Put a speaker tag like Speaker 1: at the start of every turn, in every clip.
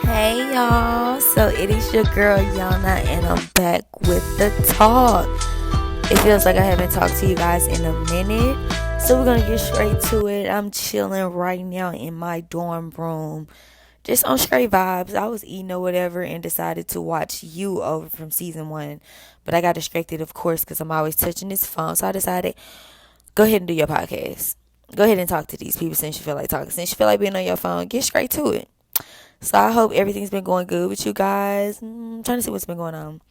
Speaker 1: Hey y'all, so it is your girl Yana and I'm back with the talk. It feels like I haven't talked to you guys in a minute, so we're gonna get straight to it. I'm chilling right now in my dorm room, just on straight vibes. I was eating or whatever and decided to watch You over from season 1, but I got distracted, of course, because I'm always touching this phone, so I decided, go ahead and do your podcast. Go ahead and talk to these people since you feel like talking. Since you feel like being on your phone, get straight to it. So I hope everything's been going good with you guys. I'm trying to see what's been going on.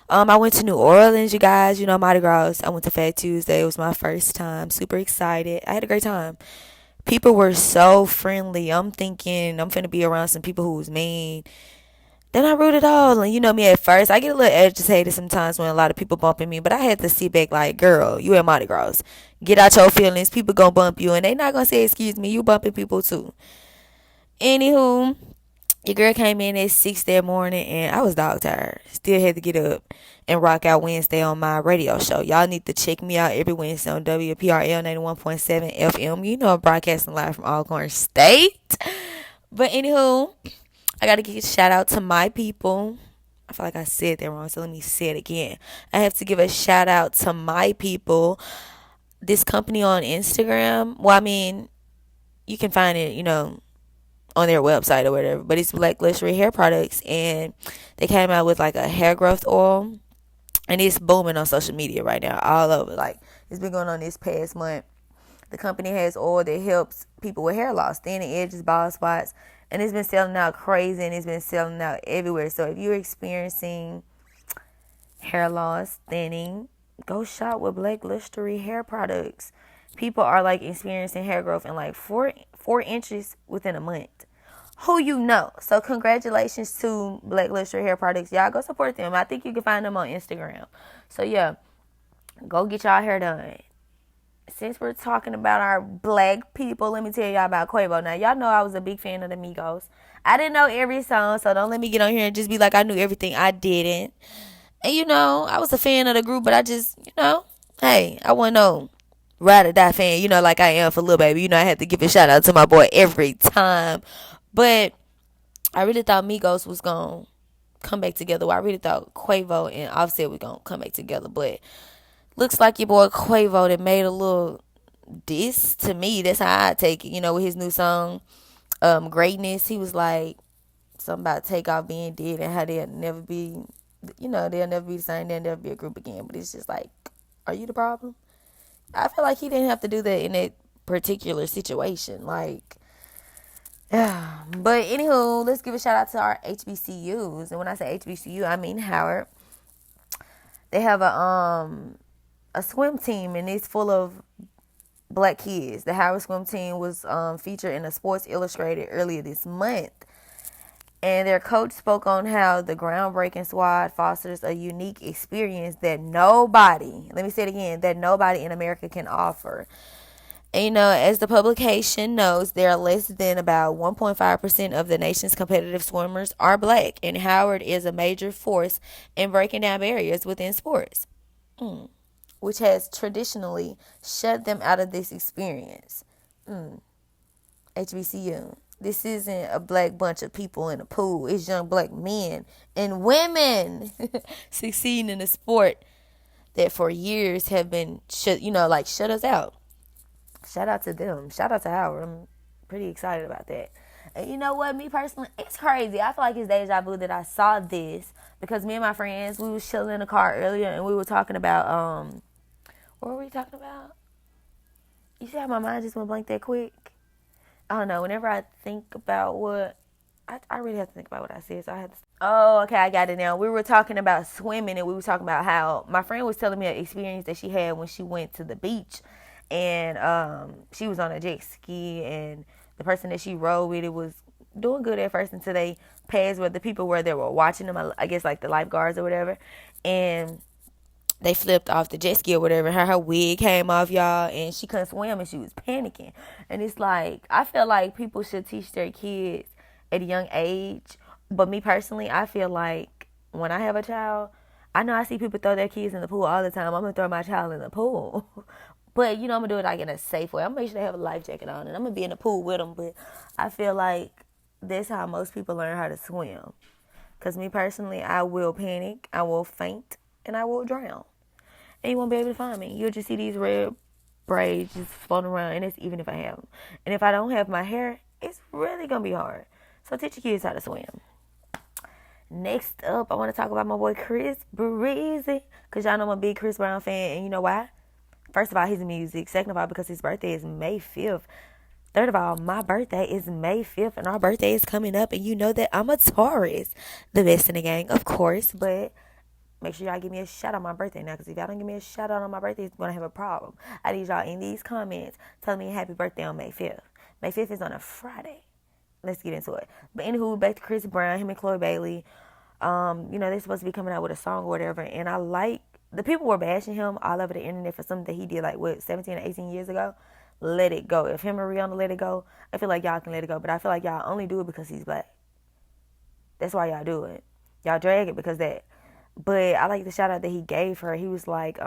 Speaker 1: I went to New Orleans, you guys. You know, Mardi Gras. I went to Fat Tuesday. It was my first time. Super excited. I had a great time. People were so friendly. I'm thinking I'm finna be around some people who was mean. Then I wrote it all. And you know me at first. I get a little agitated sometimes when a lot of people bumping me. But I had to sit back like, girl, you at Mardi Gras. Get out your feelings. People gonna bump you. And they not gonna say excuse me. You bumping people too. Anywho, your girl came in at 6 that morning and I was dog tired. Still had to get up and rock out Wednesday on my radio show. Y'all need to check me out every Wednesday on WPRL 91.7 FM. You know I'm broadcasting live from Alcorn State. But anywho, I gotta give a shout out to my people. I feel like I said that wrong, so let me say it again. I have to give a shout out to my people. This company on Instagram, well, I mean, you can find it, on their website or whatever, but it's Black Luxury Hair Products, and they came out with like a hair growth oil, and it's booming on social media right now, all over. Like, it's been going on this past month. The company has oil that helps people with hair loss, thinning edges, bald spots, and it's been selling out crazy, and it's been selling out everywhere. So if you're experiencing hair loss, thinning, go shop with Black Luxury Hair Products. People are like experiencing hair growth in like four inches within a month. Who you know? So congratulations to Black Luxury Hair Products. Y'all go support them. I think you can find them on Instagram. So yeah, go get y'all hair done. Since we're talking about our black people, let me tell y'all about Quavo. Now, y'all know I was a big fan of the Migos. I didn't know every song, so don't let me get on here and just be like I knew everything. I didn't. And I was a fan of the group, but I just, hey, I wasn't no ride or die fan, like I am for Lil Baby. I had to give a shout out to my boy every time. But I really thought Migos was going to come back together. Well, I really thought Quavo and Offset was going to come back together. But looks like your boy Quavo that made a little diss to me. That's how I take it, with his new song, Greatness. He was like, something about Takeoff being dead and how they'll never be, they'll never be the same. They'll never be a group again. But it's just like, are you the problem? I feel like he didn't have to do that in that particular situation. Like, yeah. But anywho, let's give a shout out to our HBCUs. And when I say HBCU, I mean Howard. They have a swim team, and it's full of black kids. The Howard swim team was featured in a Sports Illustrated earlier this month. And their coach spoke on how the groundbreaking squad fosters a unique experience that nobody, let me say it again, that nobody in America can offer. And, as the publication knows, there are less than about 1.5% of the nation's competitive swimmers are black. And Howard is a major force in breaking down barriers within sports, which has traditionally shut them out of this experience. HBCU. This isn't a black bunch of people in a pool. It's young black men and women succeeding in a sport that for years have been shut us out. Shout out to them. Shout out to Howard. I'm pretty excited about that. And you know what? Me personally, it's crazy. I feel like it's deja vu that I saw this because me and my friends, we was chilling in the car earlier and we were talking about, what were we talking about? You see how my mind just went blank that quick? I don't know. Whenever I think about what, I really have to think about what I said. So I had to. Oh, okay. I got it now. We were talking about swimming, and we were talking about how my friend was telling me an experience that she had when she went to the beach, and she was on a jet ski, and the person that she rode with, it was doing good at first until they passed where the people were that were watching them. I guess like the lifeguards or whatever, and they flipped off the jet ski or whatever. Her wig came off, y'all, and she couldn't swim and she was panicking. And it's like, I feel like people should teach their kids at a young age. But me personally, I feel like when I have a child, I know I see people throw their kids in the pool all the time. I'm going to throw my child in the pool. But, I'm going to do it like in a safe way. I'm going to make sure they have a life jacket on and I'm going to be in the pool with them. But I feel like that's how most people learn how to swim. Because me personally, I will panic, I will faint, and I will drown. And you won't be able to find me. You'll just see these red braids just floating around, and it's even if I have them. And if I don't have my hair, it's really going to be hard. So teach your kids how to swim. Next up, I want to talk about my boy Chris Breezy. Because y'all know I'm a big Chris Brown fan. And you know why? First of all, his music. Second of all, because his birthday is May 5th. Third of all, my birthday is May 5th. And our birthday is coming up. And you know that I'm a Taurus. The best in the gang, of course. But make sure y'all give me a shout out on my birthday now. Because if y'all don't give me a shout out on my birthday, it's going to have a problem. I need y'all in these comments telling me happy birthday on May 5th. May 5th is on a Friday. Let's get into it. But anywho, back to Chris Brown, him and Chloe Bailey. They're supposed to be coming out with a song or whatever. And I like, the people were bashing him all over the internet for something that he did 17 or 18 years ago. Let it go. If him and Rihanna let it go, I feel like y'all can let it go. But I feel like y'all only do it because he's black. That's why y'all do it. Y'all drag it because that. But I like the shout out that he gave her. He was like,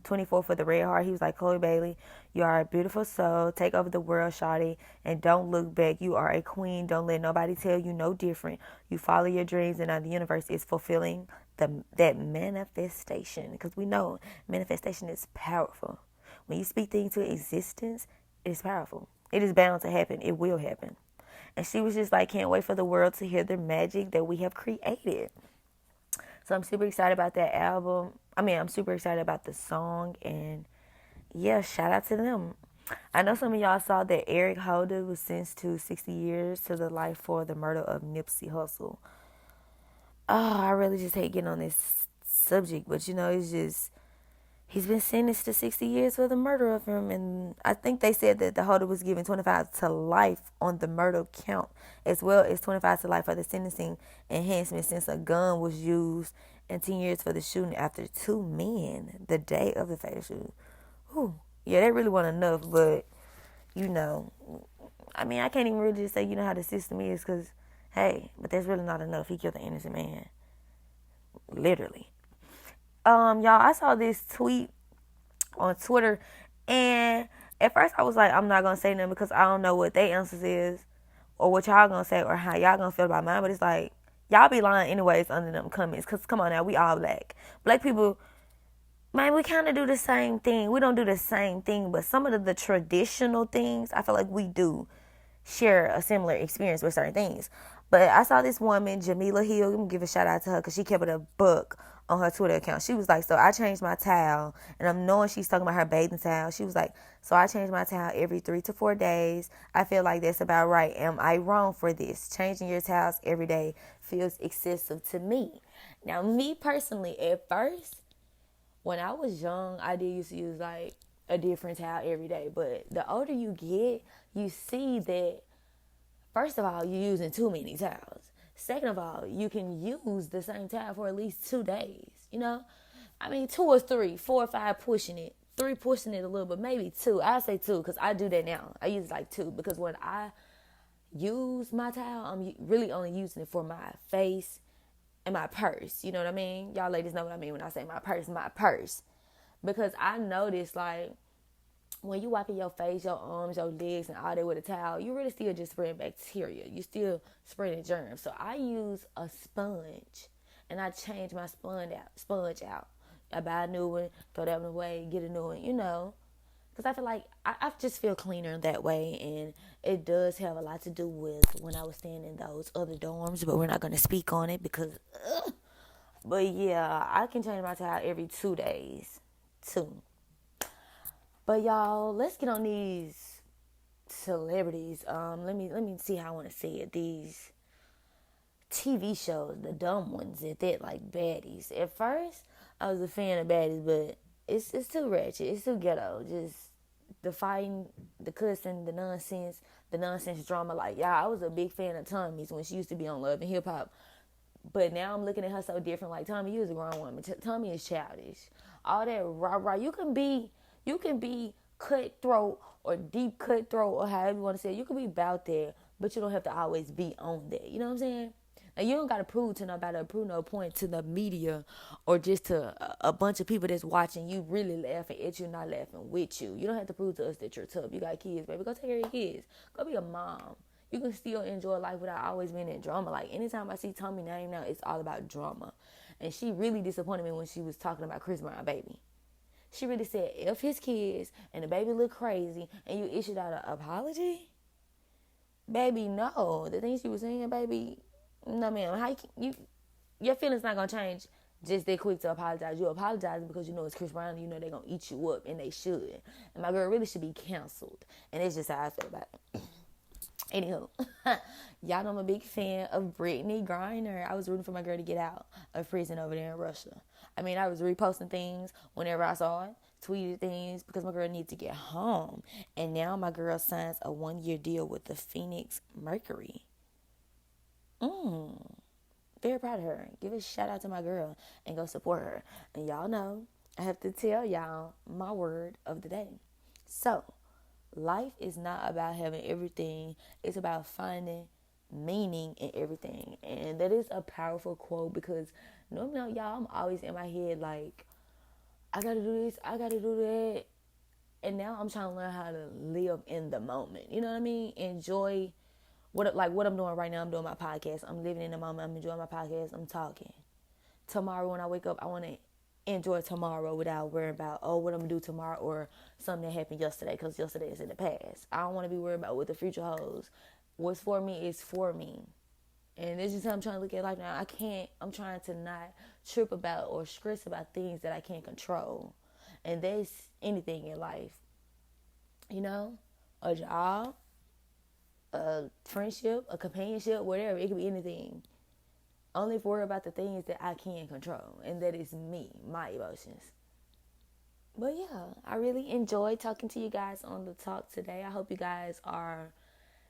Speaker 1: 24 for the red heart. He was like, Chloe Bailey, you are a beautiful soul. Take over the world, shawty, and don't look back. You are a queen. Don't let nobody tell you no different. You follow your dreams, and now the universe is fulfilling that manifestation. Because we know manifestation is powerful. When you speak things to existence, it is powerful. It is bound to happen. It will happen. And she was just like, can't wait for the world to hear the magic that we have created. So I'm super excited about that album. I'm super excited about the song. And yeah, shout out to them. I know some of y'all saw that Eric Holder was sentenced to 60 years to the life for the murder of Nipsey Hussle. Oh, I really just hate getting on this subject. But, it's just, he's been sentenced to 60 years for the murder of him. And I think they said that the Holder was given 25 to life on the murder count, as well as 25 to life for the sentencing enhancement since a gun was used, and 10 years for the shooting after two men the day of the fatal shooting. Whew. Yeah, they really want enough, but, I can't even really just say, how the system is, because, hey, but that's really not enough. He killed an innocent man. Literally. Y'all, I saw this tweet on Twitter, and at first I was like, I'm not going to say nothing because I don't know what their answers is, or what y'all going to say, or how y'all going to feel about mine, but it's like, y'all be lying anyways under them comments, because come on now, we all black. Black people, man, we kind of do the same thing. We don't do the same thing, but some of the traditional things, I feel like we do share a similar experience with certain things. But I saw this woman, Jamila Hill, I'm going to give a shout out to her because she kept it a book on her Twitter account. She was like, so I changed my towel, and I'm knowing she's talking about her bathing towel. She was like, so I change my towel every 3 to 4 days. I feel like that's about right. Am I wrong for this? Changing your towels every day feels excessive to me. Now, me personally, at first, when I was young, I did used to use like a different towel every day. But the older you get, you see that, first of all, you're using too many towels. Second of all, you can use the same towel for at least 2 days, 2 or 3, 4 or 5 pushing it. 3 pushing it a little bit, maybe 2. I say 2 because I do that now. I use like 2 because when I use my towel, I'm really only using it for my face and my purse. You know what I mean? Y'all ladies know what I mean when I say my purse. Because I noticed, like, when you wiping your face, your arms, your legs, and all that with a towel, you really still just spreading bacteria. You still spreading germs. So I use a sponge, and I change my sponge out. I buy a new one, throw that one away, get a new one, Because I feel like I just feel cleaner that way, and it does have a lot to do with when I was staying in those other dorms, but we're not going to speak on it because, But yeah, I can change my towel every 2 days, 2. But y'all, let's get on these celebrities. Let me see how I want to say it. These TV shows, the dumb ones at that, like baddies. At first, I was a fan of baddies, but it's too ratchet. It's too ghetto. Just the fighting, the cussing, the nonsense drama. Like, yeah, I was a big fan of Tommy's when she used to be on Love and Hip Hop. But now I'm looking at her so different. Like, Tommy, you was a grown woman. Tommy is childish. All that rah-rah. You can be cutthroat or deep cutthroat or however you want to say it. You can be about that, but you don't have to always be on that. You know what I'm saying? And you don't got to prove to nobody or prove no point to the media or just to a bunch of people that's watching you really laughing at you, not laughing with you. You don't have to prove to us that you're tough. You got kids, baby. Go take care of your kids. Go be a mom. you can still enjoy life without always being in drama. Like, anytime I see Tommy name now, it's all about drama. And she really disappointed me when she was talking about Chris Brown baby. She really said, F his kids, and the baby look crazy, and you issued out an apology? Baby, no. The things you were saying, baby, no, ma'am. How you your feelings not going to change just that quick to apologize. You apologize because you know it's Chris Brown and you know they're going to eat you up, and they should. And my girl really should be canceled. And it's just how I feel about it. Anywho, y'all know I'm a big fan of Brittany Griner. I was rooting for my girl to get out of prison over there in Russia. I mean, I was reposting things whenever I saw it, tweeted things because my girl needs to get home. And now my girl signs a 1-year deal with the Phoenix Mercury. Very proud of her. Give a shout out to my girl and go support her. And y'all know, I have to tell y'all my word of the day. So, life is not about having everything. It's about finding meaning in everything. And that is a powerful quote because normally, y'all, I'm always in my head like, I gotta do this, I gotta do that. And now I'm trying to learn how to live in the moment. You know what I mean? Enjoy what I'm doing right now. I'm doing my podcast. I'm living in the moment. I'm enjoying my podcast. I'm talking. Tomorrow when I wake up, I want to enjoy tomorrow without worrying about, what I'm going to do tomorrow or something that happened yesterday, because yesterday is in the past. I don't want to be worried about what the future holds. What's for me is for me. And this is how I'm trying to look at life now. I'm trying to not trip about or stress about things that I can't control. And that's anything in life. You know, a job, a friendship, a companionship, whatever. It could be anything. Only worry about the things that I can control. And that is me, my emotions. But yeah, I really enjoyed talking to you guys on the talk today. I hope you guys are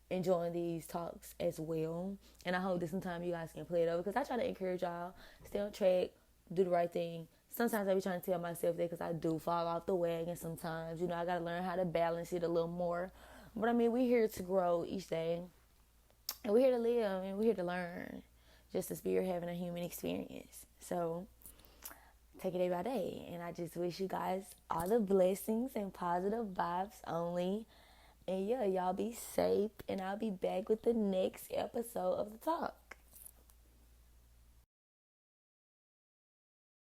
Speaker 1: enjoying these talks as well. And I hope that sometime you guys can play it over. Because I try to encourage y'all, stay on track, do the right thing. Sometimes I be trying to tell myself that because I do fall off the wagon sometimes. You know, I got to learn how to balance it a little more. But I mean, we're here to grow each day. And we're here to live and we're here to learn. Just as we're having a human experience. So, take it day by day. And I just wish you guys all the blessings and positive vibes only. And yeah, y'all be safe. And I'll be back with the next episode of The Talk.